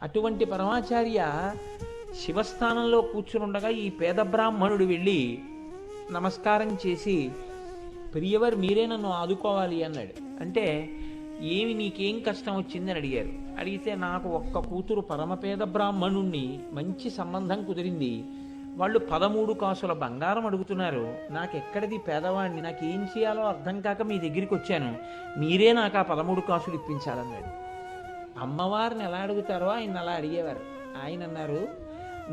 అటువంటి పరమాచార్య శివస్థానంలో కూర్చునుండగా ఈ పేద బ్రాహ్మణుడు వెళ్ళి నమస్కారం చేసి, ప్రియవర్ మీరే నన్ను ఆదుకోవాలి అన్నాడు. అంటే ఏమి నీకేం కష్టం వచ్చిందని అడిగారు. అడిగితే నాకు ఒక్క కూతురు పరమపేద బ్రాహ్మణుణ్ణి మంచి సంబంధం కుదిరింది, వాళ్ళు 13 కాసుల బంగారం అడుగుతున్నారు, నాకెక్కడిది పేదవాడిని, నాకు ఏం చేయాలో అర్థం కాక మీ దగ్గరికి వచ్చాను, మీరే నాకు ఆ 13 కాసులు ఇప్పించాలన్నాడు. అమ్మవారిని ఎలా అడుగుతారో ఆయన అలా అడిగేవారు. ఆయన అన్నారు,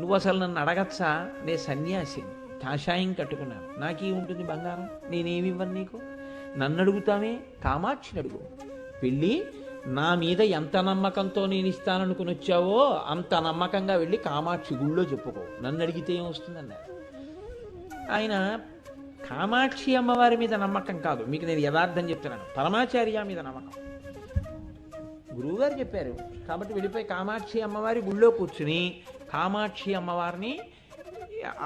నువ్వు అసలు నన్ను అడగచ్చా, నేను సన్యాసిని, కాషాయం కట్టుకున్నాను, నాకే ఉంటుంది బంగారం, నేనేమి ఇవ్వను నీకు, నన్ను అడుగుతామే, కామాక్షిని అడుగు, వెళ్ళి నా మీద ఎంత నమ్మకంతో నేను ఇస్తాననుకుని వచ్చావో అంత నమ్మకంగా వెళ్ళి కామాక్షి గుళ్ళో చెప్పుకో, నన్ను అడిగితే ఏమొస్తుందన్నారు. ఆయన కామాక్షి అమ్మవారి మీద నమ్మకం కాదు, మీకు నేను యథార్థం చెప్తున్నాను, పరమాచార్య మీద నమ్మకం. గురువుగారు చెప్పారు కాబట్టి వెళ్ళిపోయి కామాక్షి అమ్మవారి గుళ్ళో కూర్చుని కామాక్షి అమ్మవారిని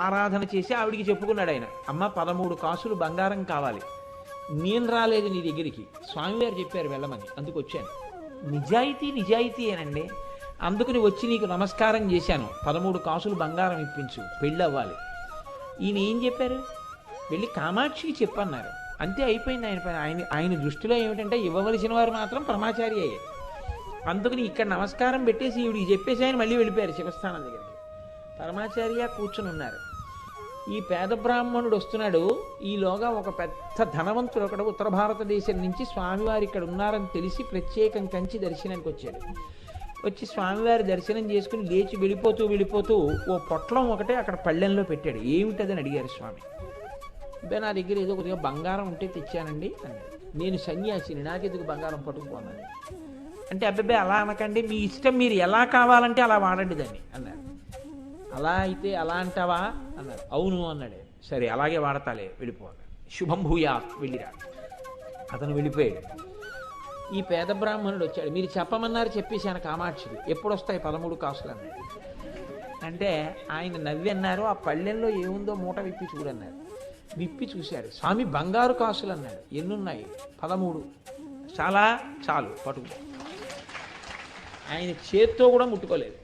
ఆరాధన చేసి ఆవిడికి చెప్పుకున్నాడు ఆయన, అమ్మ 13 కాసులు బంగారం కావాలి, నేను రాలేదు నీ దగ్గరికి, స్వామివారు చెప్పారు వెళ్ళమని, అందుకు వచ్చాను, నిజాయితీ అనండి, అందుకుని వచ్చి నీకు నమస్కారం చేశాను, 13 కాసులు బంగారం ఇప్పించు, పెళ్ళి అవ్వాలి. ఈయన ఏం చెప్పారు, వెళ్ళి కామాక్షికి చెప్పన్నారు, అంతే అయిపోయింది ఆయన పని. ఆయన దృష్టిలో ఏమిటంటే ఇవ్వవలసిన వారు మాత్రం పరమాచార్య అయ్యారు. అందుకని ఇక్కడ నమస్కారం పెట్టేసి ఈవిడికి చెప్పేసి ఆయన మళ్ళీ వెళ్ళిపోయారు శివస్థానం దగ్గరికి. పరమాచార్య కూర్చుని ఉన్నారు. ఈ పేద బ్రాహ్మణుడు వస్తున్నాడు. ఈలోగా ఒక పెద్ద ధనవంతుడు ఒకడు ఉత్తర భారతదేశం నుంచి స్వామివారి ఇక్కడ ఉన్నారని తెలిసి ప్రత్యేకం కంచి దర్శనానికి వచ్చాడు. వచ్చి స్వామివారి దర్శనం చేసుకుని లేచి వెళ్ళిపోతూ ఓ పొట్లం ఒకటే అక్కడ పళ్ళెంలో పెట్టాడు. ఏమిటదని అడిగారు స్వామి. అబ్బాయి నా దగ్గర ఏదో కొద్దిగా బంగారం ఉంటే తెచ్చానండి అన్నాడు. నేను సన్యాసిని, నాకెందుకు బంగారం పట్టుకుపోన్నాను అంటే, అబ్బాయి అలా అనకండి, మీ ఇష్టం, మీరు ఎలా కావాలంటే అలా వాడండి దాన్ని అన్నారు. అలా అయితే అలా అంటావా అన్నారు. అవును అన్నాడు. సరే అలాగే వాడతాలే, వెళ్ళిపోవాలి, శుభం భూయా, వెళ్ళిరా. అతను వెళ్ళిపోయాడు. ఈ పేద బ్రాహ్మణుడు వచ్చాడు. మీరు చెప్పమన్నారు, చెప్పేశాను కామాక్షికి, ఎప్పుడు వస్తాయి 13 కాసులు అన్నాడు. అంటే ఆయన నవ్వి అన్నారు, ఆ పళ్ళెంలో ఏముందో మూట విప్పి చూడన్నారు. విప్పి చూశాడు. స్వామి బంగారు కాసులు అన్నాడు. ఎన్నున్నాయి? 13. చాలా, చాలు, పట్టుకో. ఆయన చేత్తో కూడా ముట్టుకోలేదు.